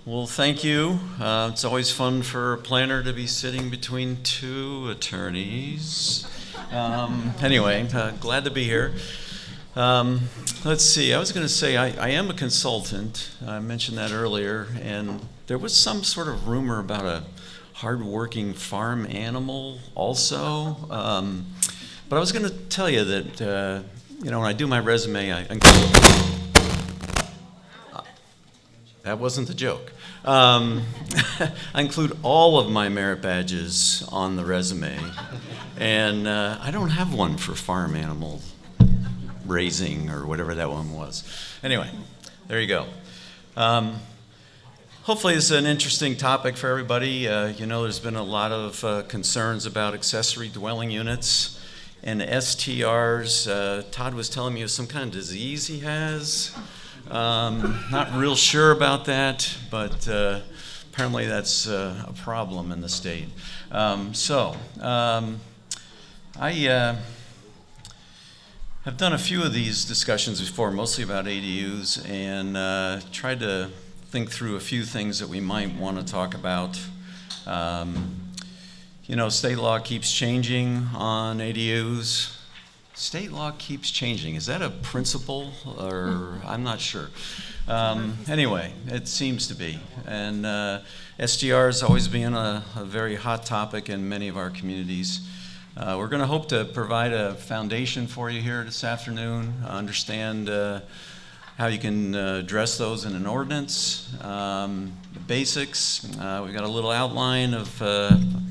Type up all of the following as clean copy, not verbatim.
Well, thank you. It's always fun for a planner to be sitting between two attorneys. Anyway, glad to be here. Let's see, I was going to say I am a consultant. I mentioned that earlier, and there was some sort of rumor about a hardworking farm animal also. But I was going to tell you that, when I do my resume, that wasn't the joke. I include all of my merit badges on the resume, and I don't have one for farm animal raising or whatever that one was. Anyway, there you go. Hopefully this is an interesting topic for everybody. There's been a lot of concerns about accessory dwelling units and STRs. Todd was telling me of some kind of disease he has. Not real sure about that, but apparently that's a problem in the state. I have done a few of these discussions before, mostly about ADUs, and tried to think through a few things that we might want to talk about. State law keeps changing on ADUs. State law keeps changing. Is that a principle, or I'm not sure. Anyway, it seems to be. And SDR has always been a very hot topic in many of our communities. We're going to hope to provide a foundation for you here this afternoon, understand how you can address those in an ordinance, the basics. We've got a little outline of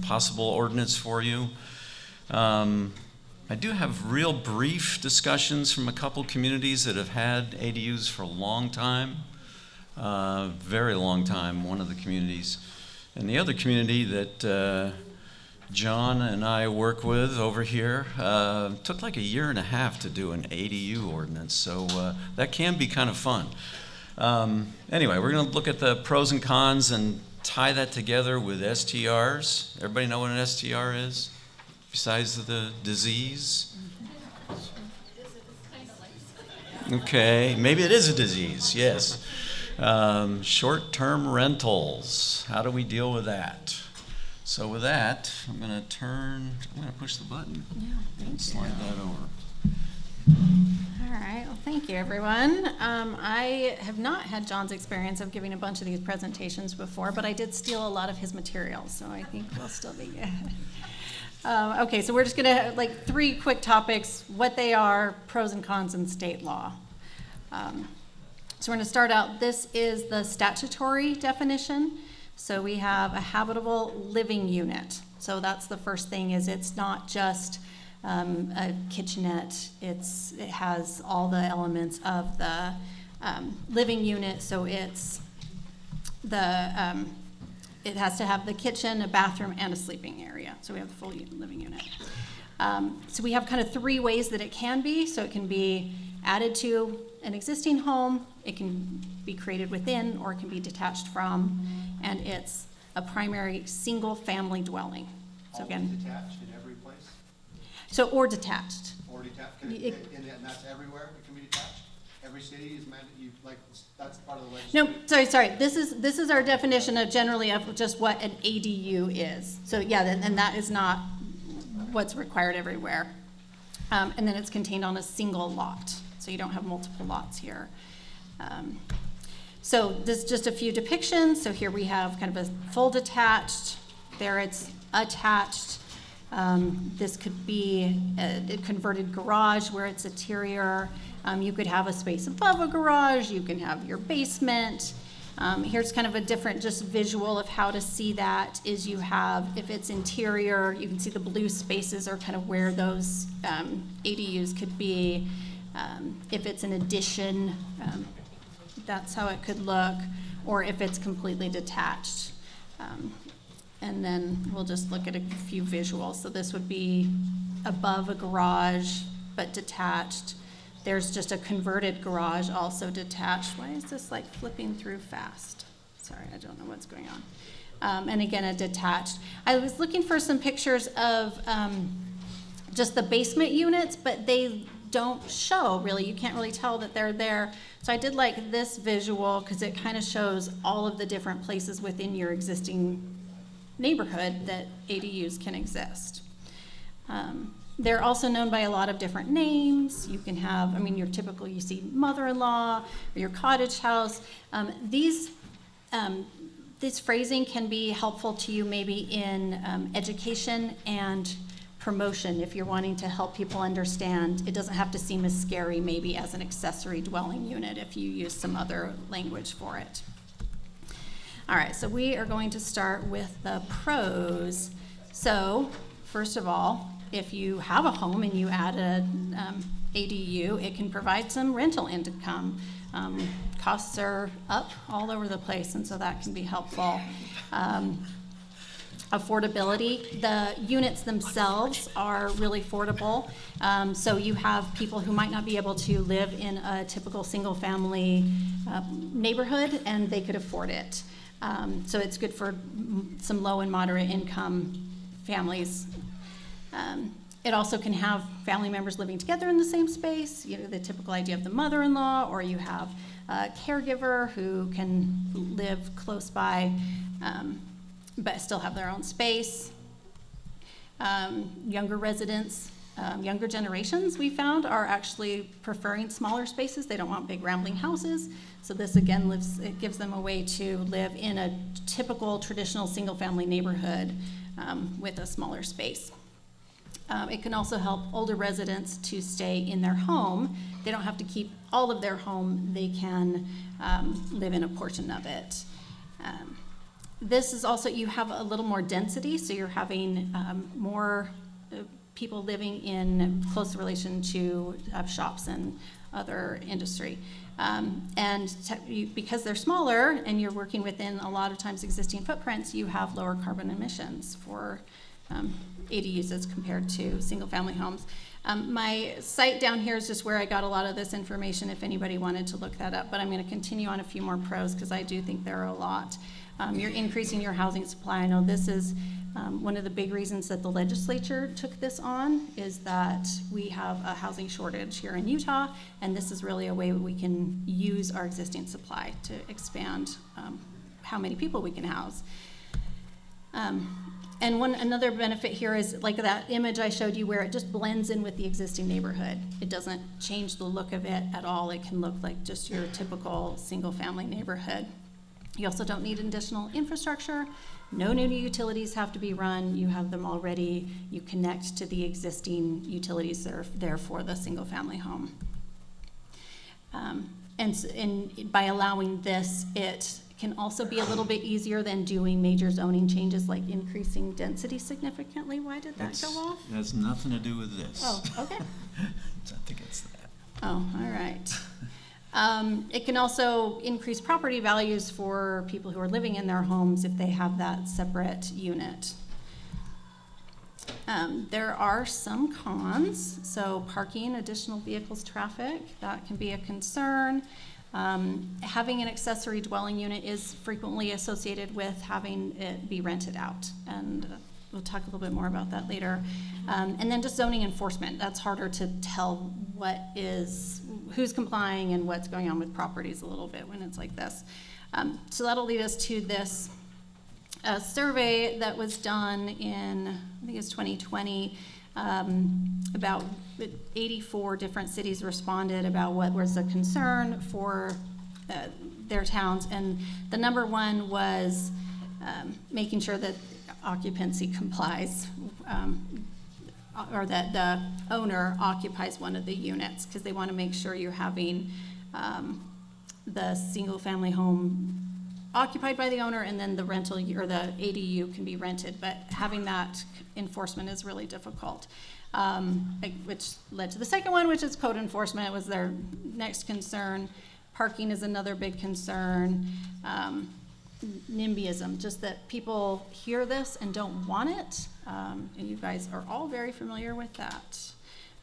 possible ordinance for you. I do have real brief discussions from a couple communities that have had ADUs for a long time, very long time, one of the communities. And the other community that John and I work with over here took like a year and a half to do an ADU ordinance, so that can be kind of fun. Anyway, we're going to look at the pros and cons and tie that together with STRs. Everybody know what an STR is? Besides the disease? Okay, maybe it is a disease, yes. Short-term rentals, how do we deal with that? So with that, I'm going to push the button and slide that over. All right, well, thank you, everyone. I have not had John's experience of giving a bunch of these presentations before, but I did steal a lot of his materials, so I think we'll still be good. Okay, so we're just going to, three quick topics, what they are, pros and cons, and state law. So we're going to start out, this is the statutory definition. So we have a habitable living unit. So that's the first thing, is it's not just a kitchenette. It has all the elements of the living unit. So it's it has to have the kitchen, a bathroom, and a sleeping area. So we have the full living unit. So we have kind of three ways that it can be. So it can be added to an existing home, it can be created within, or it can be detached from, and it's a primary single-family dwelling. So again, detached in every place? Or detached. Or detached, and that's everywhere, it can be detached? Every city is meant, that's part of the legislation? No, sorry. This is our definition of generally of just what an ADU is. So yeah, and that is not what's required everywhere. And then it's contained on a single lot, so you don't have multiple lots here. So this is just a few depictions. So here we have kind of a full detached, there it's attached. This could be a converted garage where it's interior. You could have a space above a garage. You can have your basement. Here's kind of a different just visual of how to see that is you have, if it's interior, you can see the blue spaces are kind of where those ADUs could be. If it's an addition, that's how it could look, or if it's completely detached. And then we'll just look at a few visuals. So this would be above a garage, but detached. There's just a converted garage, also detached. Why is this flipping through fast? Sorry, I don't know what's going on. And again, a detached. I was looking for some pictures of just the basement units, but they don't show really. You can't really tell that they're there. So I did like this visual because it kind of shows all of the different places within your existing neighborhood that ADUs can exist. They're also known by a lot of different names. You can have, I mean, your typical, you see mother-in-law or your cottage house. This phrasing can be helpful to you maybe in education and promotion if you're wanting to help people understand. It doesn't have to seem as scary maybe as an accessory dwelling unit if you use some other language for it. All right, so we are going to start with the pros. So first of all, if you have a home and you add an ADU, it can provide some rental income. Costs are up all over the place, and so that can be helpful. Affordability, the units themselves are really affordable. So you have people who might not be able to live in a typical single-family neighborhood, and they could afford it. So it's good for some low and moderate income families. It also can have family members living together in the same space, you know, the typical idea of the mother-in-law, or you have a caregiver who can live close by but still have their own space. Younger residents, younger generations we found are actually preferring smaller spaces. They don't want big rambling houses. So this again it gives them a way to live in a typical traditional single-family neighborhood with a smaller space. It can also help older residents to stay in their home. They don't have to keep all of their home. They can live in a portion of it. This is also, you have a little more density, so you're having more people living in close relation to shops and other industry. Because they're smaller and you're working within a lot of times existing footprints, you have lower carbon emissions for ADUs as compared to single-family homes. My site down here is just where I got a lot of this information if anybody wanted to look that up, but I'm going to continue on a few more pros because I do think there are a lot. You're increasing your housing supply. I know this is one of the big reasons that the legislature took this on is that we have a housing shortage here in Utah, and this is really a way we can use our existing supply to expand how many people we can house. And another benefit here is like that image I showed you where it just blends in with the existing neighborhood. It doesn't change the look of it at all. It can look like just your typical single-family neighborhood. You also don't need additional infrastructure. No new utilities have to be run. You have them already. You connect to the existing utilities that are there for the single-family home. And by allowing this, it can also be a little bit easier than doing major zoning changes like increasing density significantly. Why did that go off? It has nothing to do with this. Oh, okay. I think it's that. Oh, all right. It can also increase property values for people who are living in their homes if they have that separate unit. There are some cons. So parking, additional vehicles, traffic, that can be a concern. Having an accessory dwelling unit is frequently associated with having it be rented out, and we'll talk a little bit more about that later. And then just zoning enforcement, that's harder to tell who's complying and what's going on with properties a little bit when it's like this. So that'll lead us to this survey that was done in, I think it's 2020, about 84 different cities responded about what was a concern for their towns, and the number one was making sure that occupancy complies, or that the owner occupies one of the units, because they want to make sure you're having the single-family home occupied by the owner, and then the rental or the ADU can be rented, but having that enforcement is really difficult, which led to the second one, which is code enforcement was their next concern. Parking is another big concern. NIMBYism, just that people hear this and don't want it, and you guys are all very familiar with that,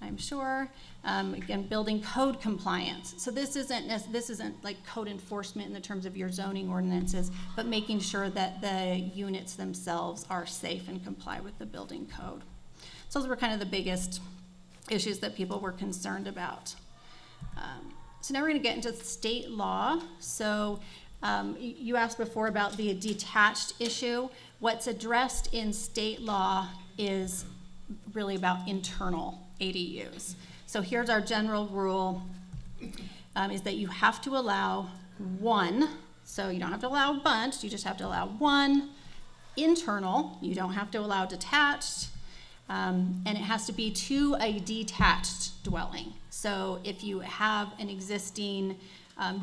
I'm sure. Again, building code compliance. So this isn't like code enforcement in the terms of your zoning ordinances, but making sure that the units themselves are safe and comply with the building code. So those were kind of the biggest issues that people were concerned about. So now we're going to get into state law. So you asked before about the detached issue. What's addressed in state law is really about internal ADUs. So here's our general rule, is that you have to allow one, so you don't have to allow a bunch, you just have to allow one internal, you don't have to allow detached, and it has to be to a detached dwelling. So if you have an existing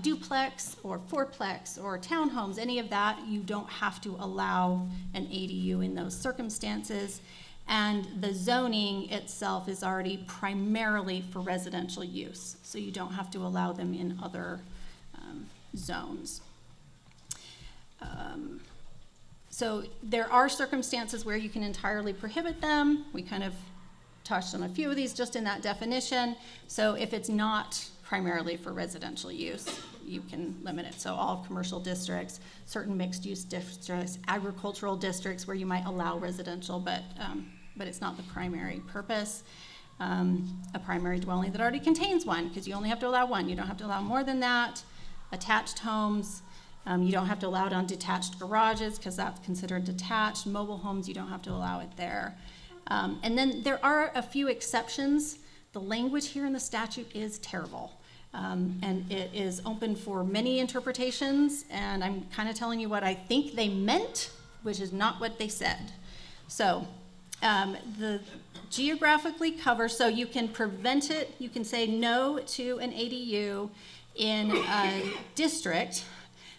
duplex or fourplex or townhomes, any of that, you don't have to allow an ADU in those circumstances. And the zoning itself is already primarily for residential use, so you don't have to allow them in other zones. So there are circumstances where you can entirely prohibit them. We kind of touched on a few of these just in that definition. So if it's not primarily for residential use, you can limit it. So all commercial districts, certain mixed-use districts, agricultural districts where you might allow residential, but it's not the primary purpose. A primary dwelling that already contains one, because you only have to allow one. You don't have to allow more than that. Attached homes, you don't have to allow it on detached garages, because that's considered detached. Mobile homes, you don't have to allow it there. And then there are a few exceptions. The language here in the statute is terrible. And it is open for many interpretations, and I'm kind of telling you what I think they meant, which is not what they said. So the geographically cover, so you can prevent it, you can say no to an ADU in a district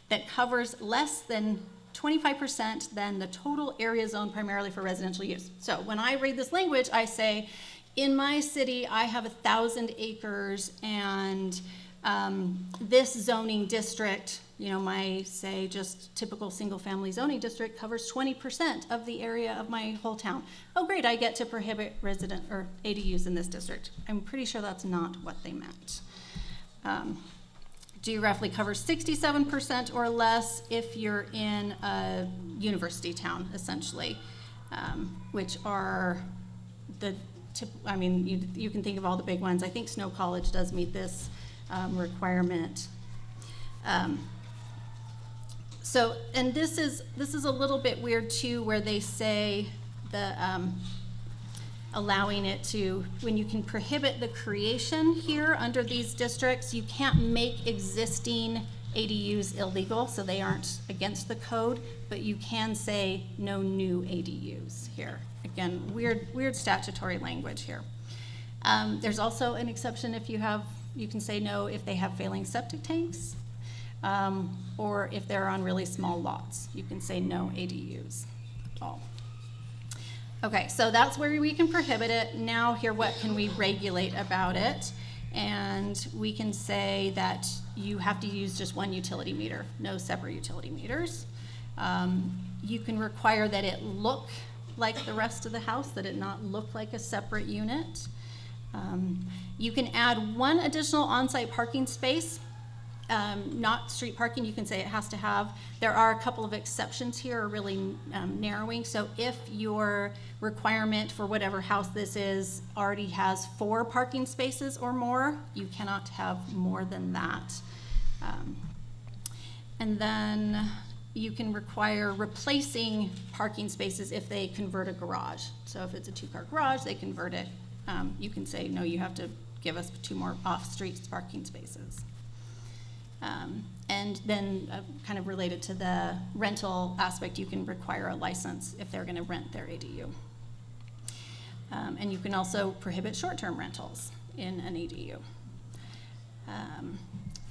that covers less than 25% than the total area zoned primarily for residential use. So when I read this language, I say, in my city, I have 1,000 acres, and this zoning district, my, say, just typical single-family zoning district covers 20% of the area of my whole town. Oh, great, I get to prohibit resident or ADUs in this district. I'm pretty sure that's not what they meant. Geographically covers 67% or less if you're in a university town, essentially, which are you can think of all the big ones. I think Snow College does meet this requirement. And this is a little bit weird too, where they say allowing it to, when you can prohibit the creation here under these districts, you can't make existing ADUs illegal, so they aren't against the code, but you can say no new ADUs here. Again, weird statutory language here. There's also an exception if you can say no if they have failing septic tanks, or if they're on really small lots. You can say no ADUs at all. Okay, so that's where we can prohibit it. Now here, what can we regulate about it? And we can say that you have to use just one utility meter, no separate utility meters. You can require that it look like the rest of the house, that it not look like a separate unit. You can add one additional on-site parking space, not street parking. You can say it has to have. There are a couple of exceptions here, are really narrowing. So if your requirement for whatever house this is already has 4 parking spaces or more, you cannot have more than that. And then you can require replacing parking spaces if they convert a garage. So if it's a 2-car garage, they convert it. You can say, no, you have to give us 2 more off-street parking spaces. And then kind of related to the rental aspect, you can require a license if they're going to rent their ADU. And you can also prohibit short-term rentals in an ADU.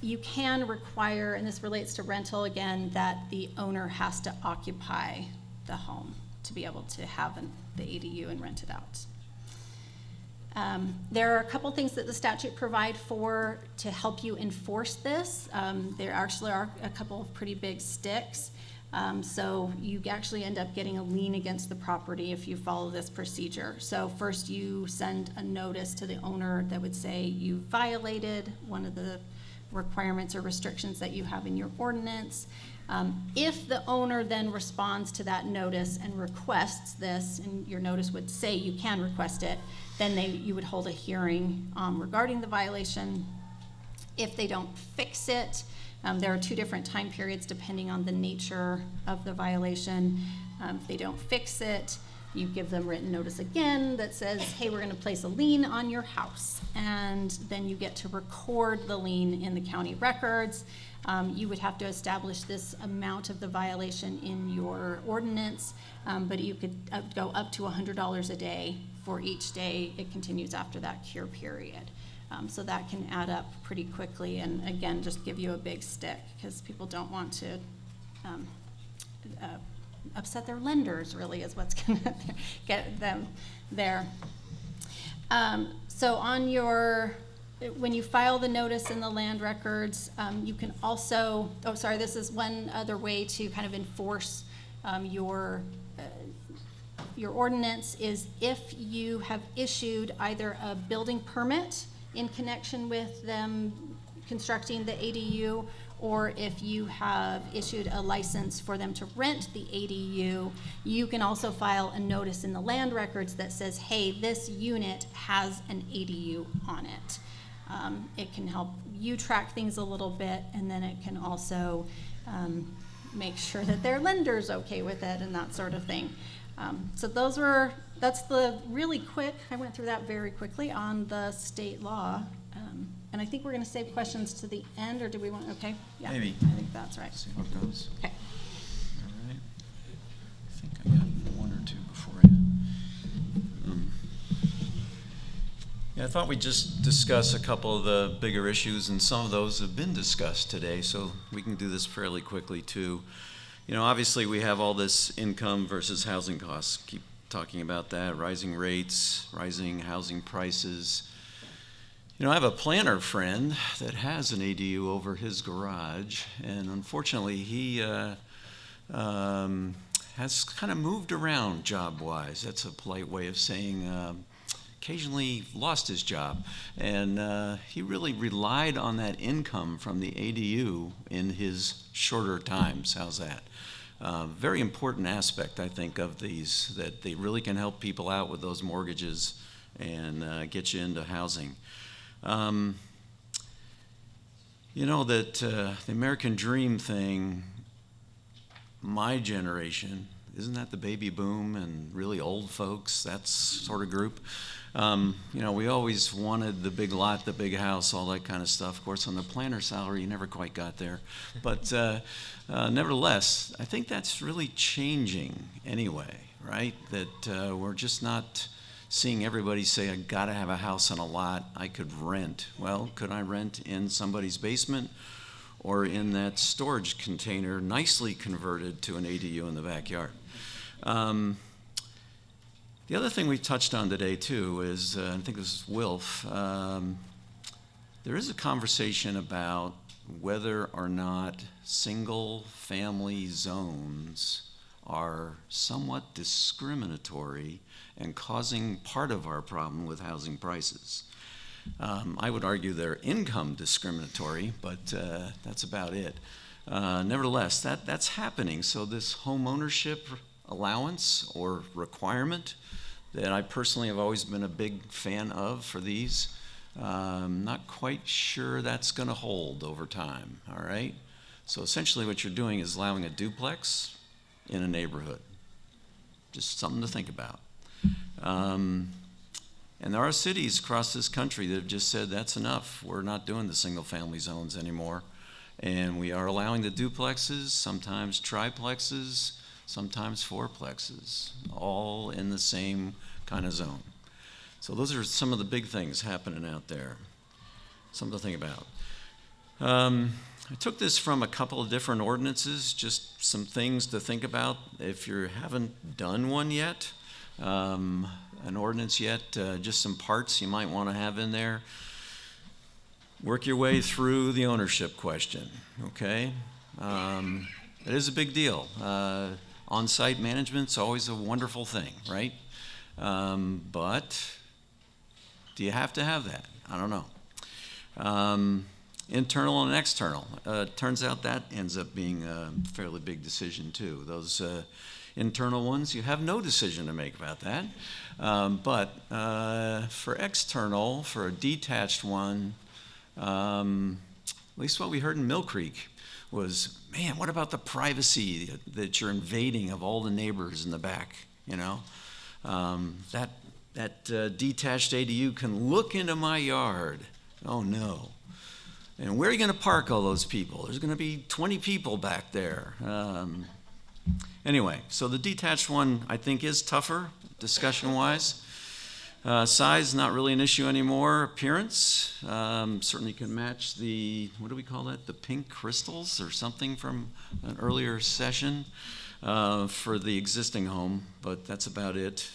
You can require, and this relates to rental again, that the owner has to occupy the home to be able to have the ADU and rent it out. There are a couple things that the statute provide for to help you enforce this. There actually are a couple of pretty big sticks. So you actually end up getting a lien against the property if you follow this procedure. So first you send a notice to the owner that would say you violated one of the requirements or restrictions that you have in your ordinance. If the owner then responds to that notice and requests this, and your notice would say you can request it, then you would hold a hearing regarding the violation. If they don't fix it, there are 2 different time periods depending on the nature of the violation. If they don't fix it, you give them written notice again that says, hey, we're going to place a lien on your house. And then you get to record the lien in the county records. You would have to establish this amount of the violation in your ordinance, but you could go up to $100 a day for each day it continues after that cure period. So that can add up pretty quickly, and again, just give you a big stick, because people don't want to upset their lenders, really, is what's going to get them there. So on when you file the notice in the land records, you can also, this is one other way to kind of enforce your ordinance, is if you have issued either a building permit in connection with them constructing the ADU, or if you have issued a license for them to rent the ADU, you can also file a notice in the land records that says, hey, this unit has an ADU on it. It can help you track things a little bit, and then it can also make sure that their lender's okay with it and that sort of thing. So that's the really quick, I went through that very quickly on the state law. And I think we're going to save questions to the end, or do we want, okay? Yeah, Maybe. I think that's right. See how it goes. Okay. All right. I think I got 1 or 2 beforehand. Yeah, I thought we'd just discuss a couple of the bigger issues, and some of those have been discussed today, so we can do this fairly quickly too. Obviously we have all this income versus housing costs. Keep talking about that, rising rates, rising housing prices. I have a planner friend that has an ADU over his garage, and unfortunately he has kind of moved around job-wise. That's a polite way of saying occasionally lost his job, and he really relied on that income from the ADU in his shorter times. How's that? Very important aspect, I think, of these, that they really can help people out with those mortgages and get you into housing. That the American dream thing, my generation, isn't that the baby boom and really old folks, that sort of group? We always wanted the big lot, the big house, all that kind of stuff. Of course, on the planner salary, you never quite got there. But nevertheless, I think that's really changing anyway, right? That we're just not seeing everybody say, I gotta have a house and a lot I could rent. Well, could I rent in somebody's basement or in that storage container nicely converted to an ADU in the backyard? The other thing we touched on today too is, I think this is Wilf, there is a conversation about whether or not single family zones are somewhat discriminatory and causing part of our problem with housing prices. I would argue they're income discriminatory, but that's about it. Nevertheless, that's happening. So this home ownership allowance or requirement that I personally have always been a big fan of for these, not quite sure that's going to hold over time, all right? So essentially what you're doing is allowing a duplex in a neighborhood. Just something to think about. And there are cities across this country that have just said that's enough. We're not doing the single family zones anymore. And we are allowing the duplexes, sometimes triplexes, sometimes fourplexes, all in the same kind of zone. So those are some of the big things happening out there. Something to think about. I took this from a couple of different ordinances, just some things to think about if you haven't done one yet, an ordinance yet, just some parts you might want to have in there. Work your way through the ownership question, okay? It is a big deal. On-site management's always a wonderful thing, right? But do you have to have that? I don't know. internal and external. Turns out that ends up being a fairly big decision too. Those internal ones, you have no decision to make about that. But for external, for a detached one, at least what we heard in Mill Creek was, man, what about the privacy that you're invading of all the neighbors in the back, you know? That detached ADU can look into my yard. Oh, no. And where are you going to park all those people? There's going to be 20 people back there. Anyway, so the detached one, I think, is tougher, discussion-wise. Size, not really an issue anymore. Appearance, certainly can match the, what do we call that? The pink crystals or something from an earlier session for the existing home, but that's about it.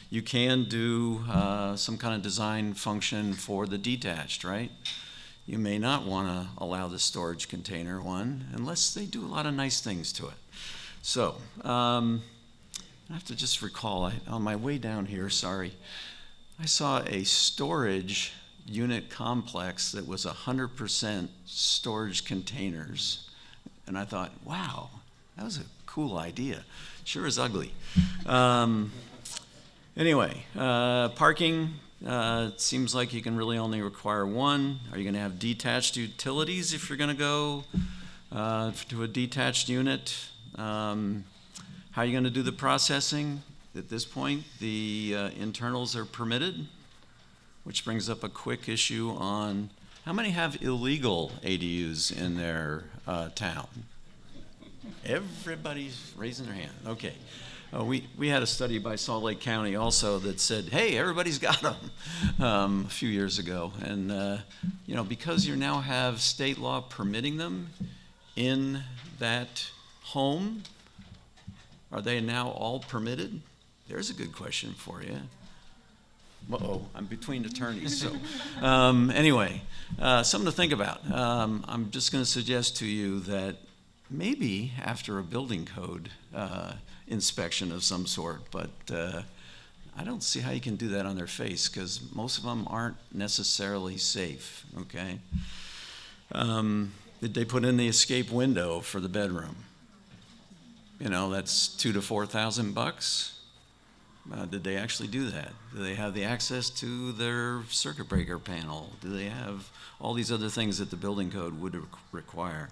You can do some kind of design function for the detached, right? You may not want to allow the storage container one unless they do a lot of nice things to it. So, I have to just recall, on my way down here, I saw a storage unit complex that was 100% storage containers. And I thought, wow, that was a cool idea. Sure is ugly. Anyway, parking, it seems like you can really only require one. Are you going to have detached utilities if you're going to go to a detached unit? How are you going to do the processing? At this point, the internals are permitted, which brings up a quick issue on how many have illegal ADUs in their town? Everybody's raising their hand. Okay. We had a study by Salt Lake County also that said, hey, everybody's got them a few years ago. And, because you now have state law permitting them in that home, are they now all permitted? There's a good question for you. Uh-oh, I'm between attorneys. So anyway, something to think about. I'm just going to suggest to you that maybe after a building code inspection of some sort, but I don't see how you can do that on their face because most of them aren't necessarily safe, okay? Did they put in the escape window for the bedroom? That's $2,000 to $4,000. Did they actually do that? Do they have the access to their circuit breaker panel? Do they have all these other things that the building code would require?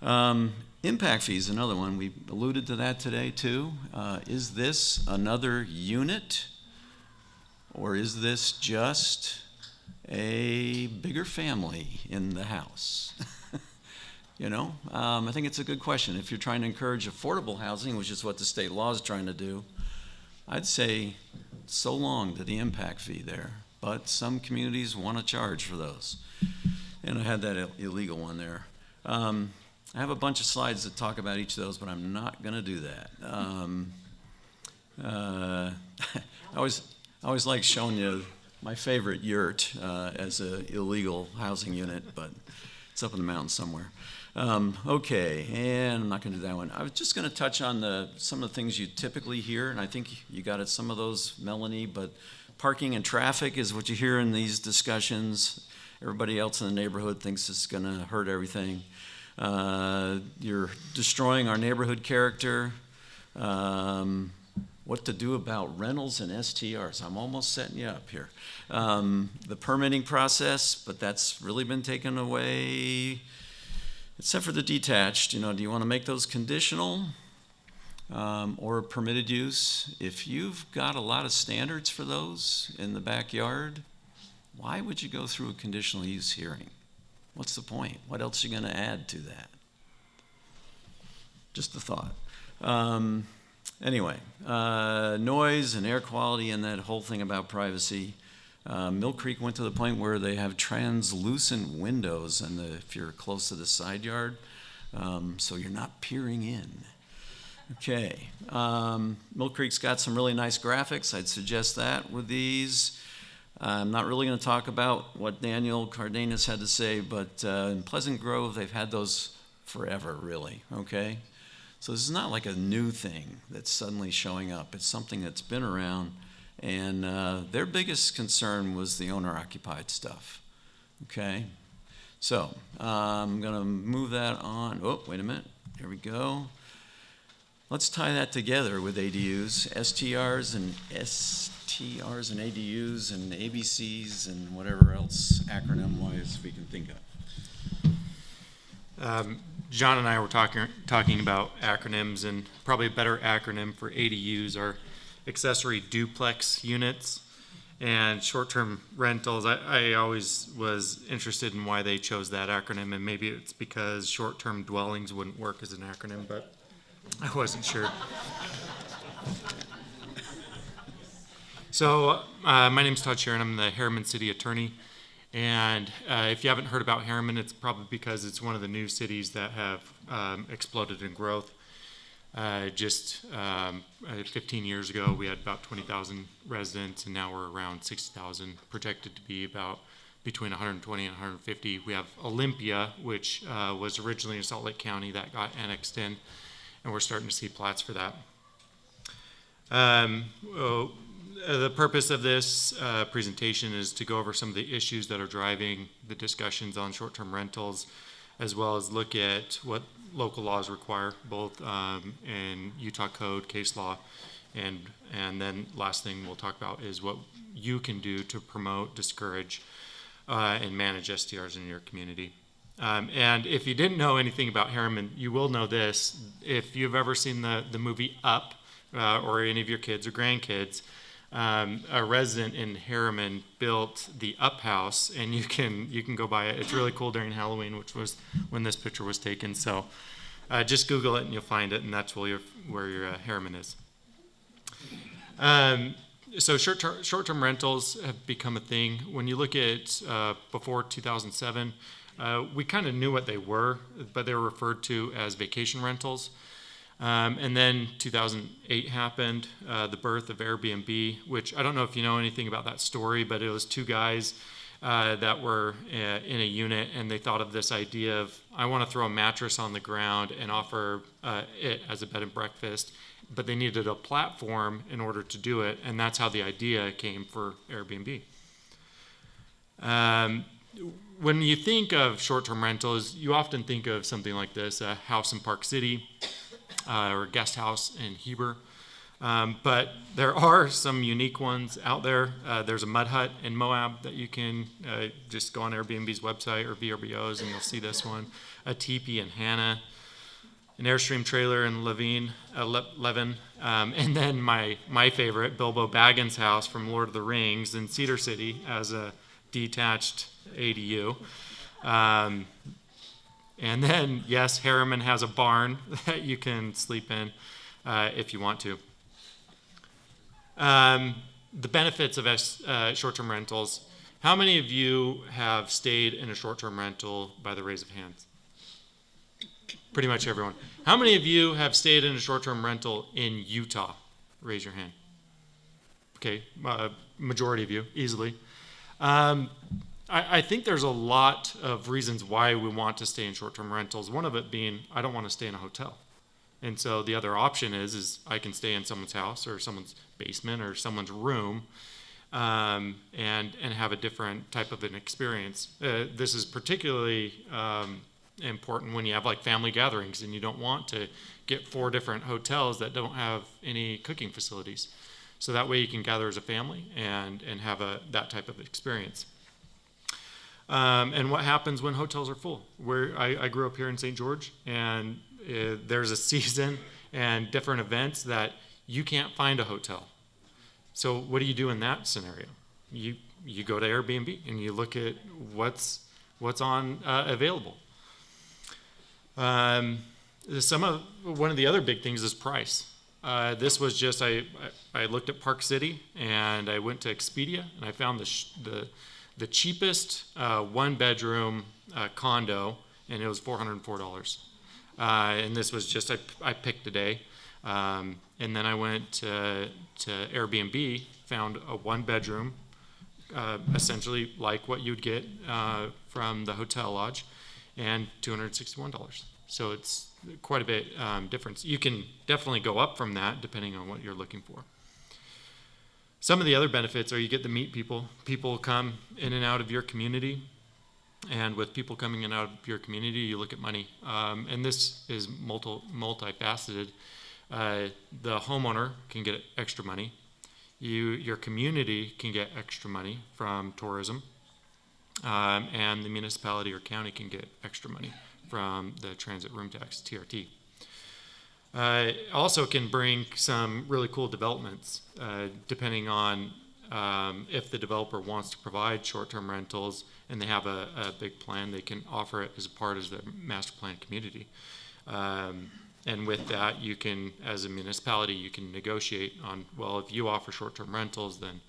Impact fees, another one. We alluded to that today too. Is this another unit, or is this just a bigger family in the house? I think it's a good question. If you're trying to encourage affordable housing, which is what the state law is trying to do, I'd say so long to the impact fee there. But some communities want to charge for those. And I had that illegal one there. I have a bunch of slides that talk about each of those, but I'm not going to do that. I always like showing you my favorite yurt as an illegal housing unit, but it's up in the mountains somewhere. Okay, and I'm not going to do that one. I was just going to touch on some of the things you typically hear, and I think you got at some of those, Melanie, but parking and traffic is what you hear in these discussions. Everybody else in the neighborhood thinks it's going to hurt everything. You're destroying our neighborhood character. What to do about rentals and STRs. I'm almost setting you up here. The permitting process, but that's really been taken away, except for the detached. Do you want to make those conditional or permitted use? If you've got a lot of standards for those in the backyard, why would you go through a conditional use hearing? What's the point? What else are you going to add to that? Just a thought. Anyway, noise and air quality and that whole thing about privacy. Mill Creek went to the point where they have translucent windows if you're close to the side yard, so you're not peering in. Okay, Mill Creek's got some really nice graphics. I'd suggest that with these. I'm not really going to talk about what Daniel Cardenas had to say, but in Pleasant Grove, they've had those forever, really, okay? So this is not like a new thing that's suddenly showing up. It's something that's been around, and their biggest concern was the owner-occupied stuff, okay? So I'm going to move that on. Oh, wait a minute. There we go. Let's tie that together with ADUs, STRs and ADUs and ABCs and whatever else acronym-wise we can think of. John and I were talking about acronyms, and probably a better acronym for ADUs are accessory duplex units and short-term rentals. I always was interested in why they chose that acronym, and maybe it's because short-term dwellings wouldn't work as an acronym, but I wasn't sure. So my name's Todd Sharon. I'm the Harriman City Attorney. And if you haven't heard about Harriman, it's probably because it's one of the new cities that have exploded in growth. 15 years ago, we had about 20,000 residents, and now we're around 60,000, projected to be about between 120 and 150. We have Olympia, which was originally in Salt Lake County, that got annexed in, and we're starting to see plats for that. The purpose of this presentation is to go over some of the issues that are driving the discussions on short-term rentals, as well as look at what local laws require, both in Utah code, case law, and then last thing we'll talk about is what you can do to promote, discourage, and manage STRs in your community. And if you didn't know anything about Harriman, you will know this. If you've ever seen the movie Up, or any of your kids or grandkids, a resident in Harriman built the Up House, and you can go by it. It's really cool during Halloween, which was when this picture was taken. So just Google it and you'll find it, and that's where your Harriman is. So short-term rentals have become a thing. When you look at before 2007, we kind of knew what they were, but they were referred to as vacation rentals. And then 2008 happened, the birth of Airbnb, which I don't know if you know anything about that story, but it was two guys that were in a unit, and they thought of this idea of, I want to throw a mattress on the ground and offer it as a bed and breakfast, but they needed a platform in order to do it, and that's how the idea came for Airbnb. When you think of short-term rentals, you often think of something like this, a house in Park City, or a guest house in Heber. But there are some unique ones out there. There's a mud hut in Moab that you can just go on Airbnb's website or VRBO's and you'll see this one. A teepee in Hannah, an Airstream trailer in Levin, and then my favorite, Bilbo Baggins' house from Lord of the Rings in Cedar City as a detached ADU. And then, yes, Harriman has a barn that you can sleep in if you want to. The benefits of short-term rentals. How many of you have stayed in a short-term rental by the raise of hands? Pretty much everyone. How many of you have stayed in a short-term rental in Utah? Raise your hand. Okay, majority of you, easily. I think there's a lot of reasons why we want to stay in short-term rentals. One of it being, I don't want to stay in a hotel. And so the other option is I can stay in someone's house or someone's basement or someone's room and have a different type of an experience. This is particularly important when you have like family gatherings and you don't want to get 4 different hotels that don't have any cooking facilities. So that way you can gather as a family and have that type of experience. And what happens when hotels are full? I grew up here in St. George, and there's a season and different events that you can't find a hotel. So what do you do in that scenario? You go to Airbnb and you look at what's on available. One of the other big things is price. This was just I looked at Park City and I went to Expedia and I found the cheapest one-bedroom condo, and it was $404. And this was just, I picked a day. And then I went to Airbnb, found a one-bedroom, essentially like what you'd get from the hotel lodge, and $261. So it's quite a bit difference. You can definitely go up from that depending on what you're looking for. Some of the other benefits are you get to meet people. People come in and out of your community. And with people coming in and out of your community, you look at money. And this is multifaceted. The homeowner can get extra money. Your community can get extra money from tourism. And the municipality or county can get extra money from the transit room tax, TRT. Also can bring some really cool developments, depending on if the developer wants to provide short-term rentals and they have a big plan, they can offer it as a part of the master plan community. And with that, you can, as a municipality, you can negotiate on, well, if you offer short-term rentals, then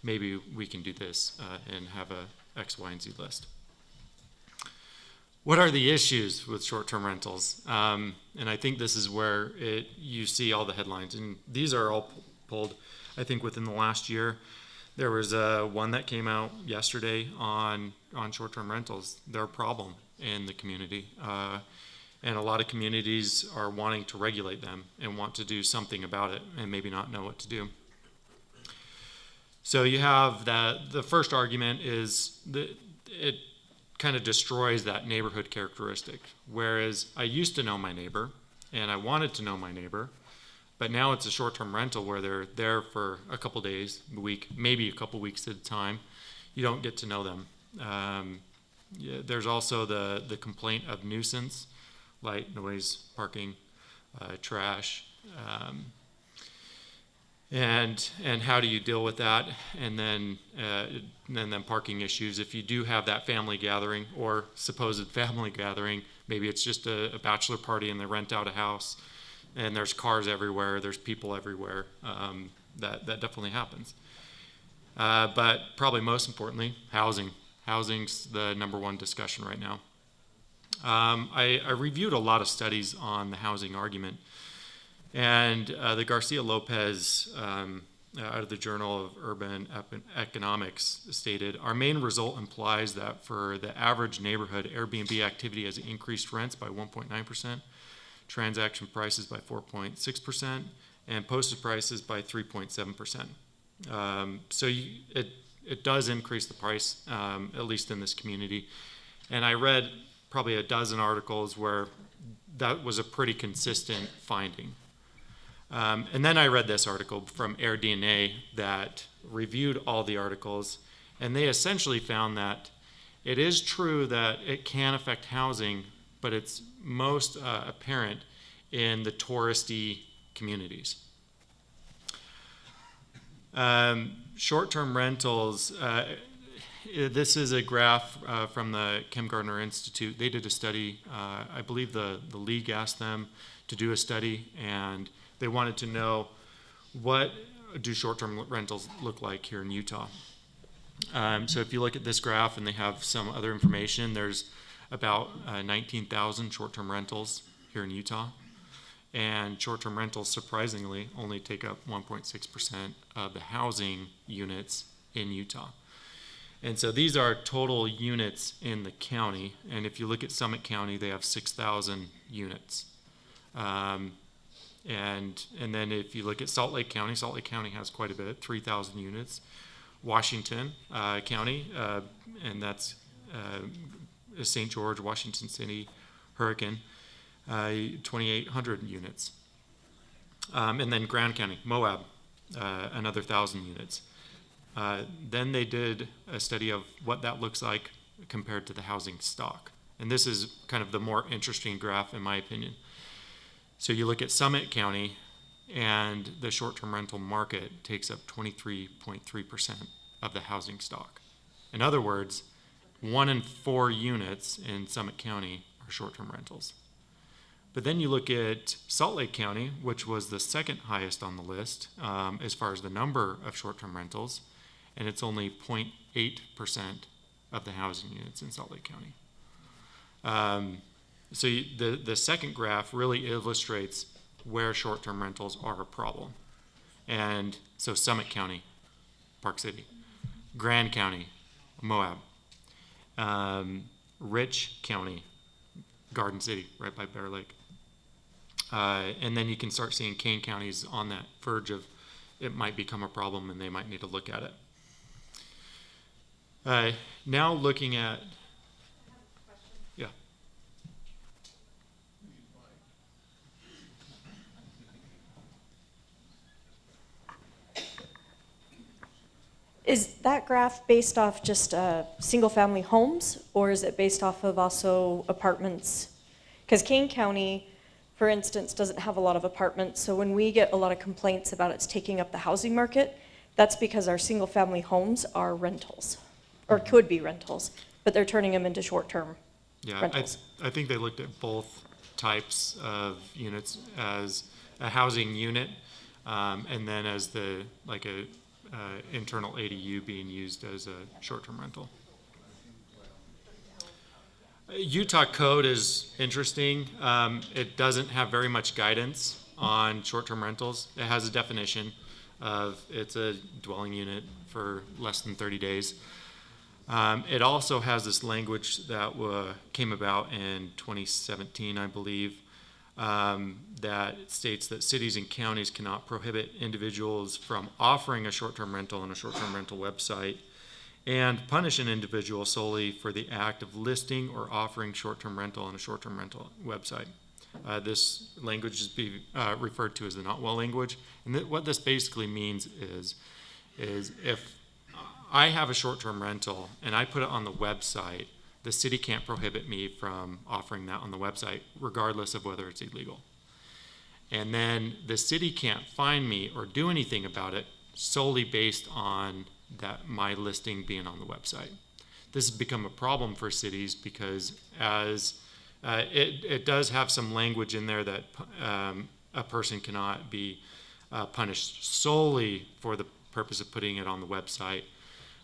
maybe we can do this and have a X, Y, and Z list. What are the issues with short-term rentals? And I think this is where you see all the headlines. And these are all pulled, I think, within the last year. There was one that came out yesterday on short-term rentals. They're a problem in the community. And a lot of communities are wanting to regulate them and want to do something about it and maybe not know what to do. So you have that. The first argument is that it kind of destroys that neighborhood characteristic. Whereas I used to know my neighbor and I wanted to know my neighbor, but now it's a short-term rental where they're there for a couple days, a week, maybe a couple weeks at a time. You don't get to know them. There's also the complaint of nuisance, light, noise, parking, trash, and how do you deal with that? And then parking issues. If you do have that family gathering or supposed family gathering, maybe it's just a bachelor party and they rent out a house, and there's cars everywhere, there's people everywhere. That definitely happens. But probably most importantly, housing. Housing's the number one discussion right now. I reviewed a lot of studies on the housing argument, and the Garcia Lopez out of the Journal of Urban Economics stated, our main result implies that for the average neighborhood, Airbnb activity has increased rents by 1.9%, transaction prices by 4.6%, and posted prices by 3.7%. So it does increase the price, at least in this community. And I read probably a dozen articles where that was a pretty consistent finding. And then I read this article from AirDNA that reviewed all the articles, and they essentially found that it is true that it can affect housing, but it's most apparent in the touristy communities. Short-term rentals, this is a graph from the Kim Gardner Institute. They did a study. I believe the league asked them to do a study, and they wanted to know what do short-term rentals look like here in Utah. So if you look at this graph, and they have some other information, there's about 19,000 short-term rentals here in Utah. And short-term rentals, surprisingly, only take up 1.6% of the housing units in Utah. And so these are total units in the county. And if you look at Summit County, they have 6,000 units. And then if you look at Salt Lake County has quite a bit, 3,000 units. Washington County, and that's St. George, Washington City, Hurricane, 2,800 units. And then Grand County, Moab, another 1,000 units. Then they did a study of what that looks like compared to the housing stock. And this is kind of the more interesting graph in my opinion. So you look at Summit County, and the short-term rental market takes up 23.3% of the housing stock. In other words, 1 in 4 units in Summit County are short-term rentals. But then you look at Salt Lake County, which was the second highest on the list as far as the number of short-term rentals, and it's only 0.8% of the housing units in Salt Lake County. So the second graph really illustrates where short-term rentals are a problem. And so Summit County, Park City, Grand County, Moab, Rich County, Garden City, right by Bear Lake. And then you can start seeing Kane counties on that verge of it might become a problem and they might need to look at it. Now looking at Is that graph based off just single-family homes, or is it based off of also apartments? Because Kane County, for instance, doesn't have a lot of apartments, so when we get a lot of complaints about it's taking up the housing market, that's because our single-family homes are rentals, or could be rentals, but they're turning them into short-term Yeah, rentals. I think they looked at both types of units as a housing unit, and then as the, like a internal ADU being used as a short-term rental. Utah code is interesting. It doesn't have very much guidance on short-term rentals. It has a definition of it's a dwelling unit for less than 30 days. It also has this language that came about in 2017, I believe, that states that cities and counties cannot prohibit individuals from offering a short-term rental on a short-term rental website and punish an individual solely for the act of listing or offering short-term rental on a short-term rental website. This language is referred to as the not well language. And what this basically means is if I have a short-term rental and I put it on the website, the city can't prohibit me from offering that on the website, regardless of whether it's illegal. And then the city can't fine me or do anything about it solely based on that my listing being on the website. This has become a problem for cities because as it does have some language in there that a person cannot be punished solely for the purpose of putting it on the website.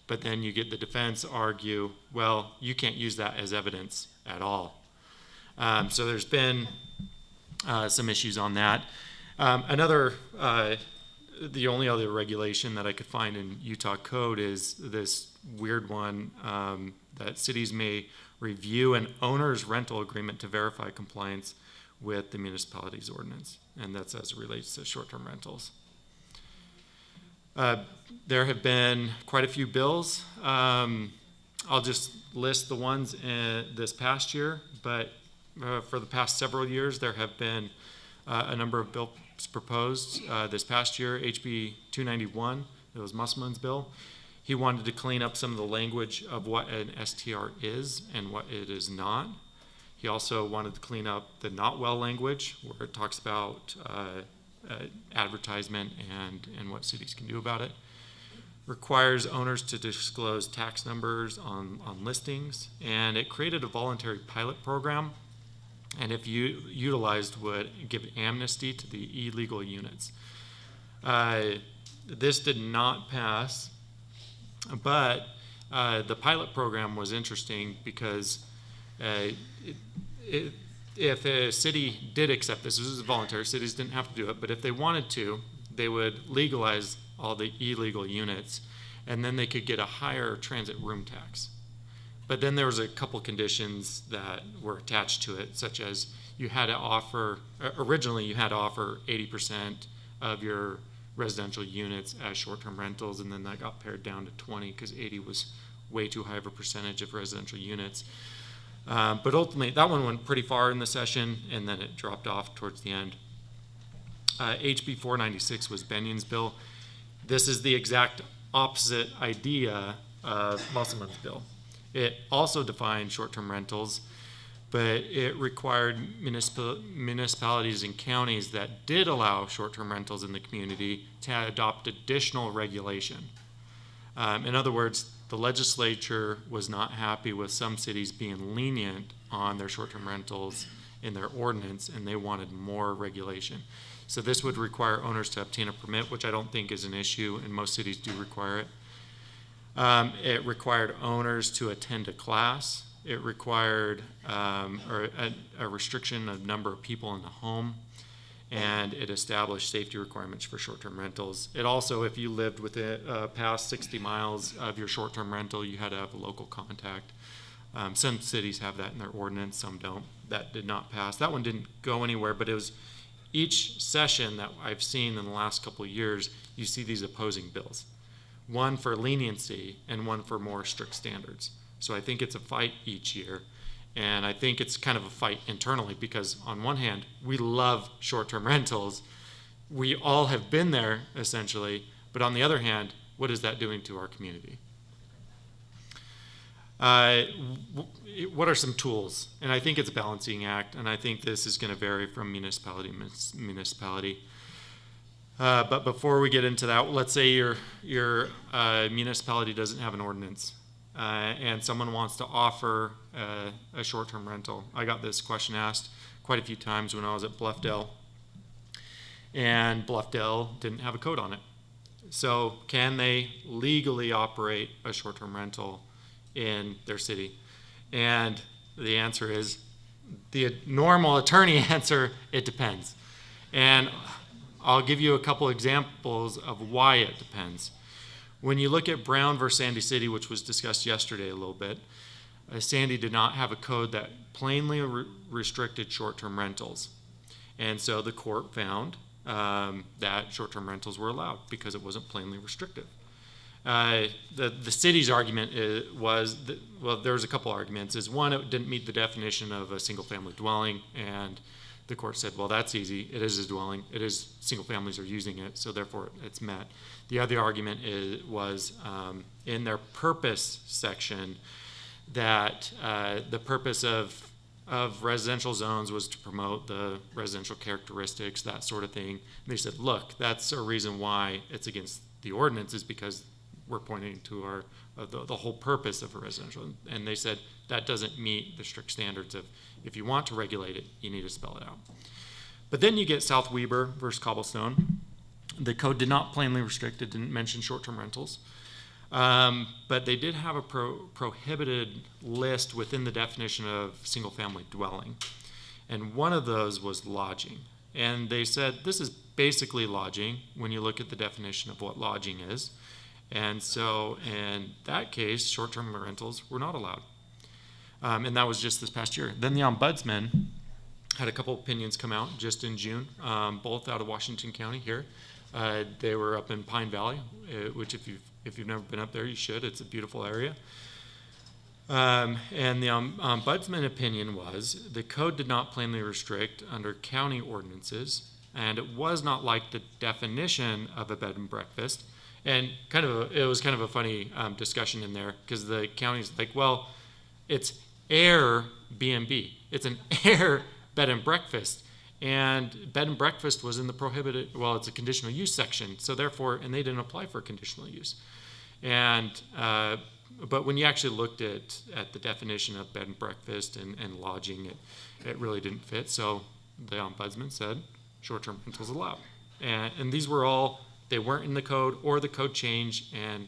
But then you get the defense argue, well, you can't use that as evidence at all. So there's been some issues on that. The only other regulation that I could find in Utah code is this weird one that cities may review an owner's rental agreement to verify compliance with the municipality's ordinance, and that's as it relates to short-term rentals. There have been quite a few bills. I'll just list the ones this past year, but for the past several years, there have been a number of bills proposed. This past year, HB 291, it was Musselman's bill. He wanted to clean up some of the language of what an STR is and what it is not. He also wanted to clean up the not well language, where it talks about advertisement and what cities can do about it. Requires owners to disclose tax numbers on listings, and it created a voluntary pilot program, and if you utilized, would give amnesty to the illegal units. This did not pass, but the pilot program was interesting because if a city did accept this was voluntary, cities didn't have to do it, but if they wanted to, they would legalize all the illegal units, and then they could get a higher transit room tax. But then there was a couple conditions that were attached to it, such as you had to offer, originally you had to offer 80% of your residential units as short-term rentals, and then that got pared down to 20 because 80 was way too high of a percentage of residential units. But ultimately, that one went pretty far in the session, and then it dropped off towards the end. HB 496 was Benion's bill. This is the exact opposite idea of Musselman's bill. It also defined short-term rentals, but it required municipalities and counties that did allow short-term rentals in the community to adopt additional regulation. In other words, the legislature was not happy with some cities being lenient on their short-term rentals in their ordinance, and they wanted more regulation. So this would require owners to obtain a permit, which I don't think is an issue, and most cities do require it. It required owners to attend a class. It required a restriction of number of people in the home, and it established safety requirements for short-term rentals. It also, if you lived within past 60 miles of your short-term rental, you had to have a local contact. Some cities have that in their ordinance, some don't. That did not pass. That one didn't go anywhere, but it was each session that I've seen in the last couple of years, you see these opposing bills. One for leniency and one for more strict standards. So I think it's a fight each year, and I think it's kind of a fight internally because on one hand, we love short-term rentals. We all have been there essentially, but on the other hand, what is that doing to our community? What are some tools? And I think it's a balancing act, and I think this is going to vary from municipality to municipality. But before we get into that, let's say your municipality doesn't have an ordinance, and someone wants to offer a short-term rental. I got this question asked quite a few times when I was at Bluffdale, and Bluffdale didn't have a code on it. So can they legally operate a short-term rental in their city? And the answer is, the normal attorney answer, it depends. And I'll give you a couple examples of why it depends. When you look at Brown versus Sandy City, which was discussed yesterday a little bit, Sandy did not have a code that plainly restricted short-term rentals. And so the court found that short-term rentals were allowed because it wasn't plainly restrictive. The city's argument was that, well, there's a couple arguments. Is one, it didn't meet the definition of a single-family dwelling, and the court said, well, that's easy. It is a dwelling. It is, single families are using it, so therefore it's met. The other argument was in their purpose section that the purpose of residential zones was to promote the residential characteristics, that sort of thing. And they said, look, that's a reason why it's against the ordinance, is because we're pointing to the whole purpose of a residential. And they said that doesn't meet the strict standards of, if you want to regulate it, you need to spell it out. But then you get South Weber versus Cobblestone. The code did not plainly restrict, it didn't mention short-term rentals. But they did have a prohibited list within the definition of single-family dwelling. And one of those was lodging. And they said this is basically lodging when you look at the definition of what lodging is. And so in that case, short-term rentals were not allowed. And that was just this past year. Then the ombudsman had a couple opinions come out just in June, both out of Washington County here. They were up in Pine Valley, which if you've never been up there, you should. It's a beautiful area. And the ombudsman opinion was the code did not plainly restrict under county ordinances, and it was not like the definition of a bed and breakfast. And it was kind of a funny discussion in there, because the county's like, well, it's Airbnb. It's an air bed and breakfast. And bed and breakfast was in the prohibited, well, it's a conditional use section. So therefore, and they didn't apply for conditional use. And, but when you actually looked at the definition of bed and breakfast and lodging, it really didn't fit. So the ombudsman said short-term rentals allowed. And these were all, they weren't in the code, or the code changed, and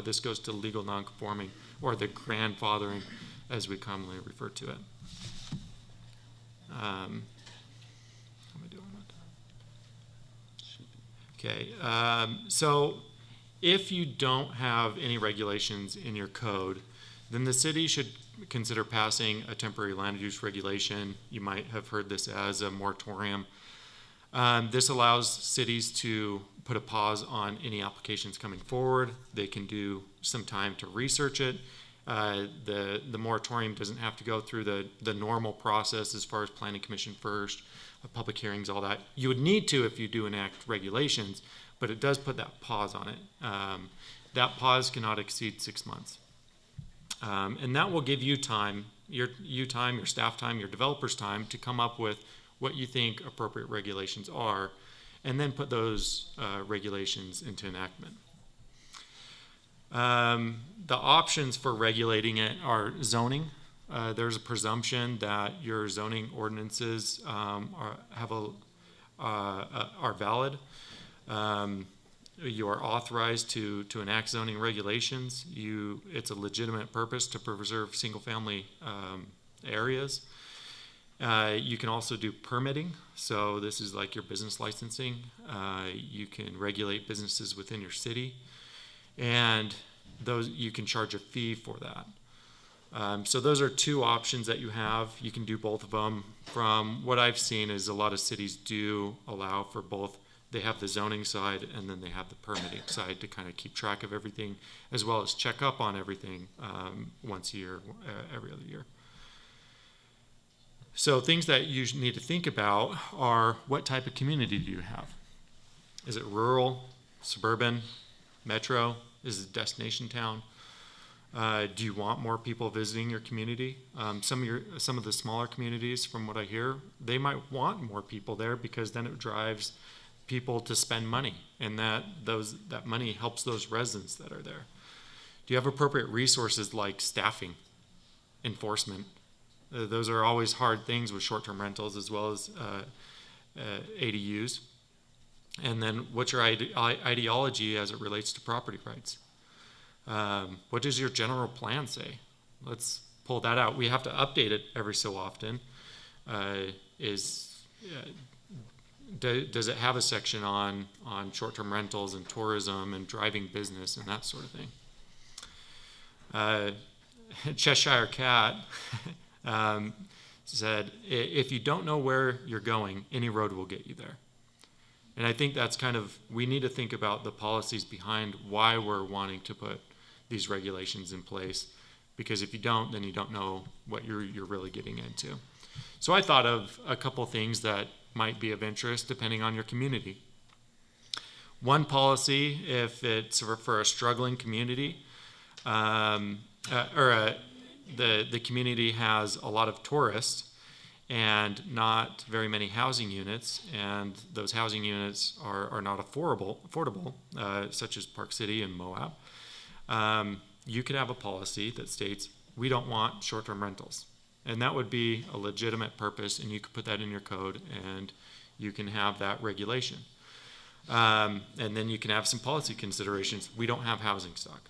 this goes to legal nonconforming, or the grandfathering, as we commonly refer to it. How am I doing with that? Okay, so if you don't have any regulations in your code, then the city should consider passing a temporary land use regulation. You might have heard this as a moratorium. This allows cities to put a pause on any applications coming forward. They can do some time to research it. The moratorium doesn't have to go through the normal process as far as planning commission first, public hearings, all that. You would need to if you do enact regulations, but it does put that pause on it. That pause cannot exceed 6 months. And that will give you time, your staff time, your developers time to come up with what you think appropriate regulations are, and then put those regulations into enactment. The options for regulating it are zoning. There's a presumption that your zoning ordinances are valid. You are authorized to enact zoning regulations. It's a legitimate purpose to preserve single-family areas. You can also do permitting. So this is like your business licensing. You can regulate businesses within your city, and those you can charge a fee for that. So those are two options that you have. You can do both of them. From what I've seen is a lot of cities do allow for both. They have the zoning side, and then they have the permitting side to kind of keep track of everything, as well as check up on everything once a year, every other year. So things that you need to think about are, what type of community do you have? Is it rural, suburban, metro is a destination town. Do you want more people visiting your community? Some of the smaller communities, from what I hear, they might want more people there because then it drives people to spend money, and that money helps those residents that are there. Do you have appropriate resources like staffing, enforcement? Those are always hard things with short-term rentals as well as ADUs. And then what's your ideology as it relates to property rights? What does your general plan say? Let's pull that out. We have to update it every so often. Does it have a section on short-term rentals and tourism and driving business and that sort of thing? Cheshire Cat said, if you don't know where you're going, any road will get you there. And I think that's we need to think about the policies behind why we're wanting to put these regulations in place, because if you don't, then you don't know what you're really getting into. So I thought of a couple things that might be of interest depending on your community. One policy, if it's for a struggling community, the community has a lot of tourists and not very many housing units, and those housing units are not affordable, such as Park City and Moab. You could have a policy that states, we don't want short-term rentals. And that would be a legitimate purpose, and you could put that in your code, and you can have that regulation. And then you can have some policy considerations. We don't have housing stock.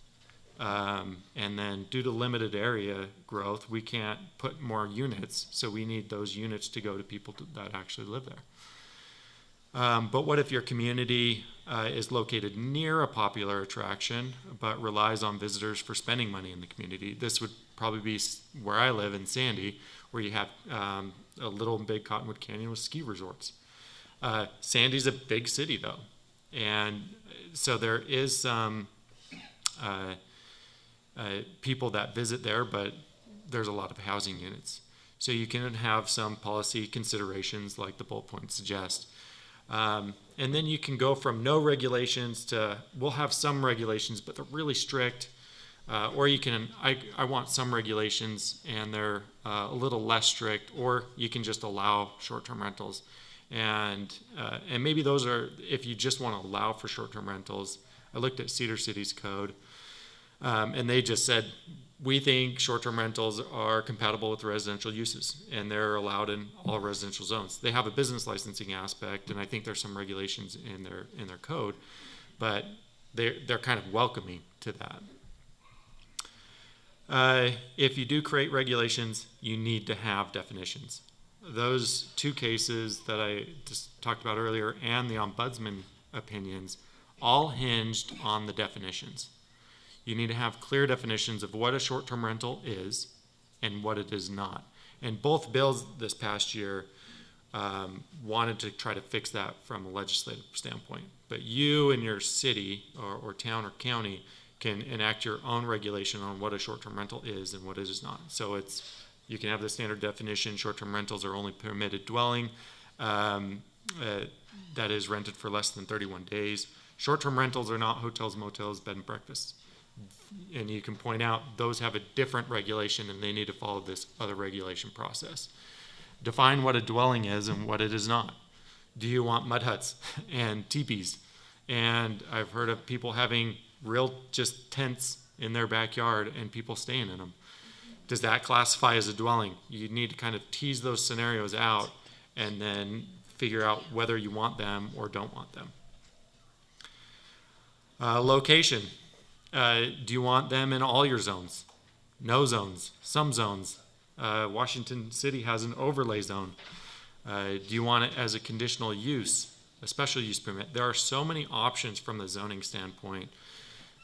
And then due to limited area growth, we can't put more units, so we need those units to go to people that actually live there. But what if your community is located near a popular attraction, but relies on visitors for spending money in the community? This would probably be where I live in Sandy, where you have a little and big Cottonwood Canyon with ski resorts. Sandy's a big city though, and so there is some people that visit there, but there's a lot of housing units. So you can have some policy considerations like the bullet points suggest. And then you can go from no regulations to, we'll have some regulations, but they're really strict. Or you can, I want some regulations and they're a little less strict, or you can just allow short-term rentals. And maybe those are, if you just want to allow for short-term rentals. I looked at Cedar City's code, and they just said, we think short-term rentals are compatible with residential uses, and they're allowed in all residential zones. They have a business licensing aspect, and I think there's some regulations in their code, but they're kind of welcoming to that. If you do create regulations, you need to have definitions. Those two cases that I just talked about earlier and the ombudsman opinions all hinged on the definitions. You need to have clear definitions of what a short-term rental is and what it is not. And both bills this past year wanted to try to fix that from a legislative standpoint. But you and your city or town or county can enact your own regulation on what a short-term rental is and what it is not. So you can have the standard definition, short-term rentals are only permitted dwelling that is rented for less than 31 days. Short-term rentals are not hotels, motels, bed and breakfasts. And you can point out those have a different regulation and they need to follow this other regulation process. Define what a dwelling is and what it is not. Do you want mud huts and teepees? And I've heard of people having real just tents in their backyard and people staying in them. Does that classify as a dwelling? You need to kind of tease those scenarios out and then figure out whether you want them or don't want them. Location. Do you want them in all your zones? No zones, some zones. Washington City has an overlay zone. Do you want it as a conditional use, a special use permit? There are so many options from the zoning standpoint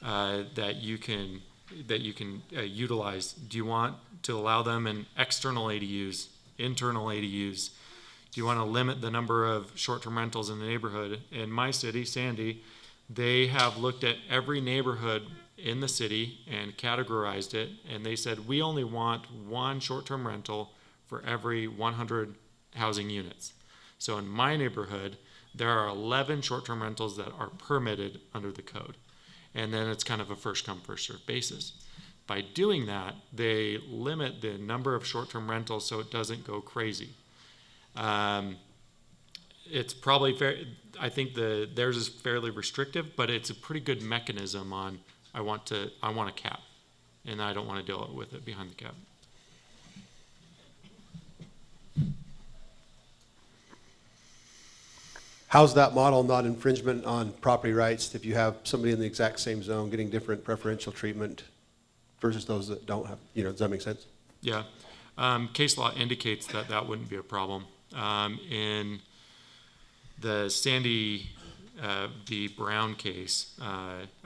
that you can utilize. Do you want to allow them in external ADUs, internal ADUs? Do you want to limit the number of short-term rentals in the neighborhood? In my city, Sandy, they have looked at every neighborhood in the city and categorized it, and they said we only want one short-term rental for every 100 housing units. So in my neighborhood, there are 11 short-term rentals that are permitted under the code. and then it's kind of a first come, first served basis. By doing that, they limit the number of short-term rentals so it doesn't go crazy. It's probably fair. I think theirs is fairly restrictive, but it's a pretty good mechanism on I want a cap, and I don't want to deal with it behind the cap. How's that model not infringement on property rights if you have somebody in the exact same zone getting different preferential treatment versus those that don't have, does that make sense? Yeah. Case law indicates that that wouldn't be a problem. In the Sandy v. Brown case,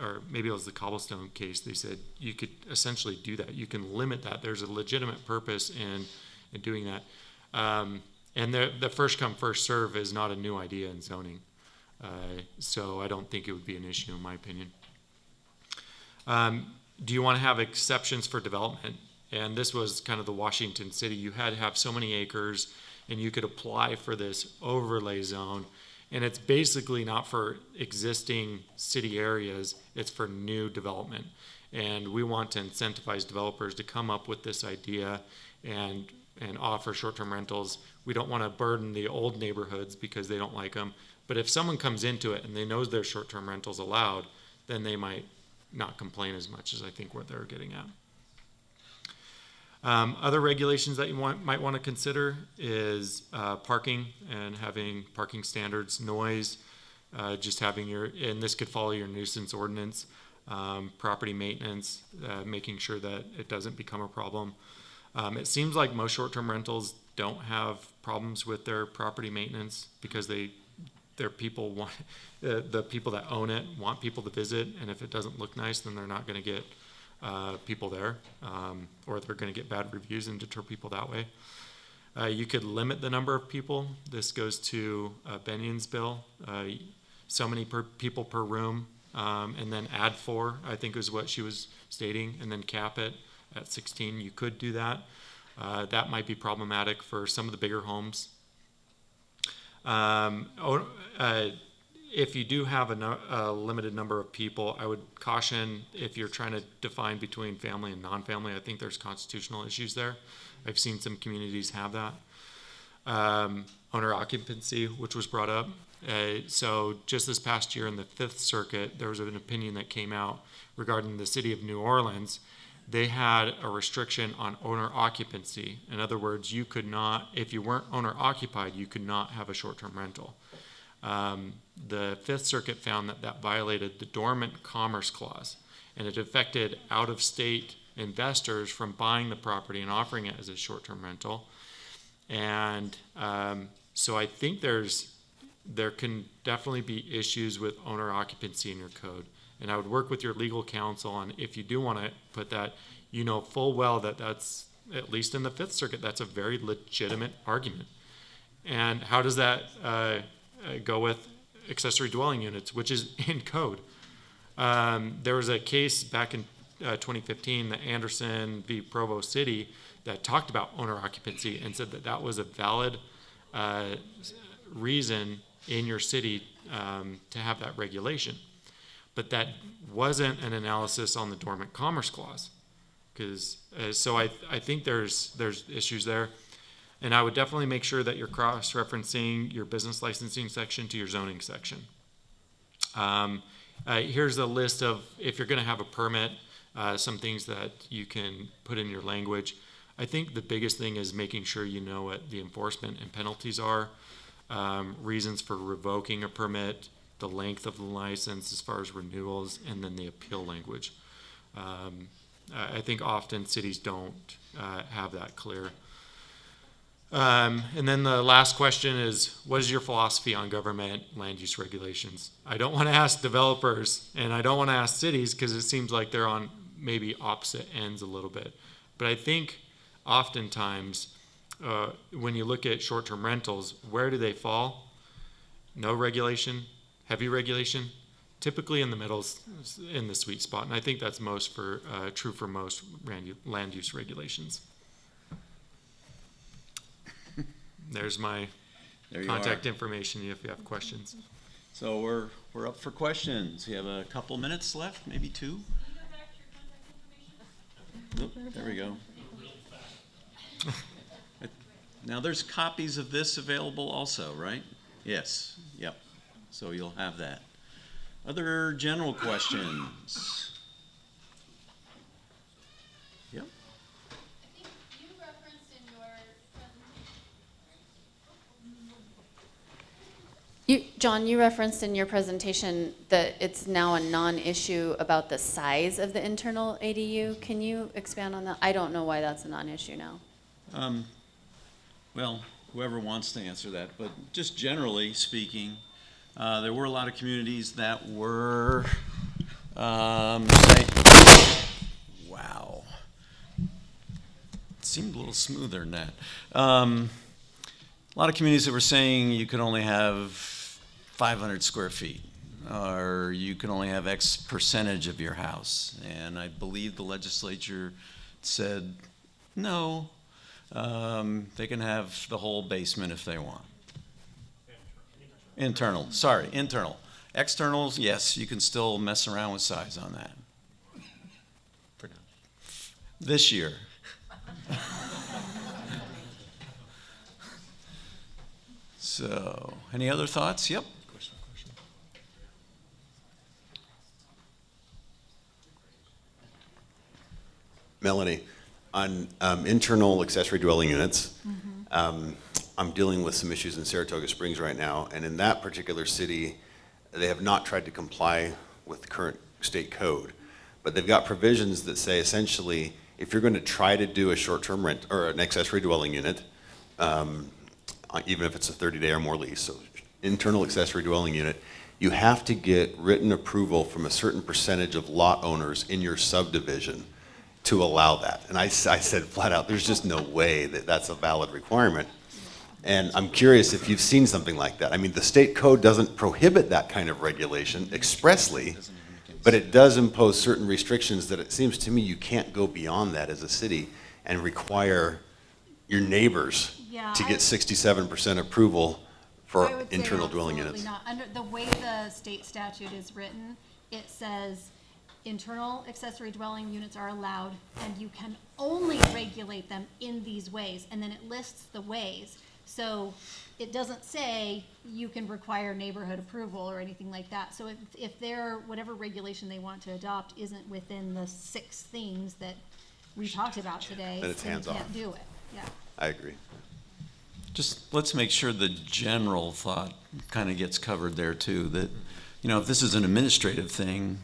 or maybe it was the Cobblestone case, they said you could essentially do that. You can limit that. There's a legitimate purpose in doing that. And the first come, first serve is not a new idea in zoning. So I don't think it would be an issue in my opinion. Do you want to have exceptions for development? And this was kind of the Washington City. You had to have so many acres and you could apply for this overlay zone. And it's basically not for existing city areas, it's for new development. And we want to incentivize developers to come up with this idea and offer short-term rentals. We don't want to burden the old neighborhoods because they don't like them. But if someone comes into it and they know there's short-term rentals allowed, then they might not complain as much as I think what they're getting at. Other regulations that you might want to consider is parking and having parking standards, noise, just having and this could follow your nuisance ordinance, property maintenance, making sure that it doesn't become a problem. It seems like most short-term rentals don't have problems with their property maintenance because their people want, the people that own it want people to visit, and if it doesn't look nice, then they're not going to get people there, or they're going to get bad reviews and deter people that way. You could limit the number of people. This goes to Benion's bill, so many people per room, and then add 4, I think is what she was stating, and then cap it at 16. You could do that. That might be problematic for some of the bigger homes. If you do have a limited number of people, I would caution if you're trying to define between family and non-family. I think there's constitutional issues there. I've seen some communities have that. Owner occupancy, which was brought up. So just this past year in the Fifth Circuit, there was an opinion that came out regarding the city of New Orleans. They had a restriction on owner occupancy. In other words, you could not, if you weren't owner occupied, you could not have a short-term rental. The Fifth Circuit found that violated the Dormant Commerce Clause, and it affected out-of-state investors from buying the property and offering it as a short-term rental. And so I think there can definitely be issues with owner occupancy in your code. And I would work with your legal counsel on if you do want to put that, full well that that's, at least in the Fifth Circuit, that's a very legitimate argument. And how does that go with accessory dwelling units, which is in code? There was a case back in 2015, the Anderson v. Provo City, that talked about owner occupancy and said that that was a valid reason in your city to have that regulation. But that wasn't an analysis on the Dormant Commerce Clause. So I think there's issues there. And I would definitely make sure that you're cross-referencing your business licensing section to your zoning section. Here's a list of, if you're going to have a permit, some things that you can put in your language. I think the biggest thing is making sure you know what the enforcement and penalties are, reasons for revoking a permit, the length of the license as far as renewals, and then the appeal language. I think often cities don't have that clear. And then the last question is, what is your philosophy on government land use regulations? I don't want to ask developers, and I don't want to ask cities, because it seems like they're on maybe opposite ends a little bit. But I think oftentimes when you look at short-term rentals, where do they fall? No regulation, heavy regulation, typically in the middle, in the sweet spot. And I think that's true for most land use regulations. There's my contact information if you have questions. So we're up for questions. We have a couple minutes left, maybe two. Oop, there we go. Now, there's copies of this available also, right? Yes, yep. So you'll have that. Other general questions? Yep. I think you referenced in your presentation. John, you referenced in your presentation that it's now a non-issue about the size of the internal ADU. Can you expand on that? I don't know why that's a non-issue now. Well, whoever wants to answer that, but just generally speaking, there were a lot of communities that were, wow. It seemed a little smoother than that. A lot of communities that were saying you could only have 500 square feet, or you can only have X percentage of your house. And I believe the legislature said, no, they can have the whole basement if they want. Internal. Externals, yes, you can still mess around with size on that. For now. This year. So, any other thoughts? Yep. Melanie, on internal accessory dwelling units, I'm dealing with some issues in Saratoga Springs right now, and in that particular city, they have not tried to comply with the current state code, but they've got provisions that say essentially, if you're going to try to do a short-term rent or an accessory dwelling unit, even if it's a 30-day or more lease, so internal accessory dwelling unit, you have to get written approval from a certain percentage of lot owners in your subdivision to allow that. And I said flat out, there's just no way that that's a valid requirement. And I'm curious if you've seen something like that. I mean, the state code doesn't prohibit that kind of regulation expressly, but it does impose certain restrictions that it seems to me you can't go beyond that as a city and require your neighbors Yeah, to get 67% approval I for would say internal dwelling absolutely units. not. Under the way the state statute is written, it says internal accessory dwelling units are allowed, and you can only regulate them in these ways, and then it lists the ways. So it doesn't say you can require neighborhood approval or anything like that. So if their, whatever regulation they want to adopt isn't within the 6 things that we talked about today, Then it's then you hands-off. can't do it, yeah. I agree. Just let's make sure the general thought kind of gets covered there too, that, you know, if this is an administrative thing,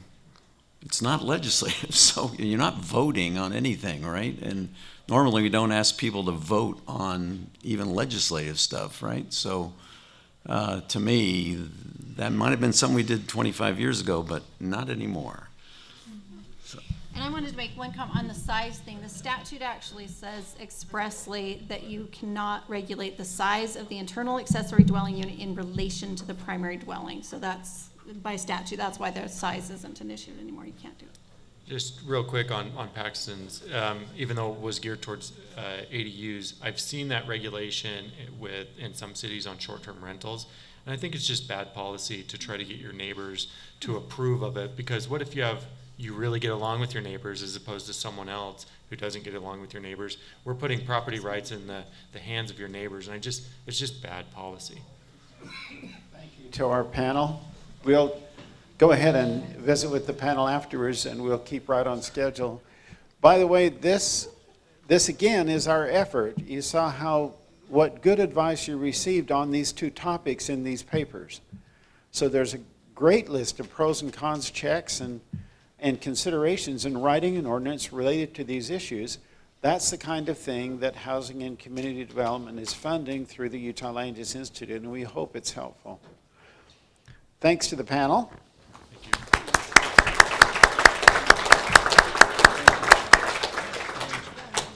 it's not legislative, so you're not voting on anything, right? And normally we don't ask people to vote on even legislative stuff, right? So to me, that might have been something we did 25 years ago, but not anymore. And I wanted to make one comment on the size thing. The statute actually says expressly that you cannot regulate the size of the internal accessory dwelling unit in relation to the primary dwelling. So that's, by statute, that's why the size isn't an issue anymore. You can't do it. Just real quick on Paxton's, even though it was geared towards ADUs, I've seen that regulation in some cities on short-term rentals. And I think it's just bad policy to try to get your neighbors to approve of it, because what if you really get along with your neighbors as opposed to someone else who doesn't get along with your neighbors? We're putting property rights in the hands of your neighbors, and it's just bad policy. Thank you to our panel. We'll go ahead and visit with the panel afterwards, and we'll keep right on schedule. By the way, this again is our effort. You saw what good advice you received on these 2 topics in these papers. So there's a great list of pros and cons checks and considerations in writing an ordinance related to these issues. That's the kind of thing that Housing and Community Development is funding through the Utah Land Use Institute, and we hope it's helpful. Thanks to the panel.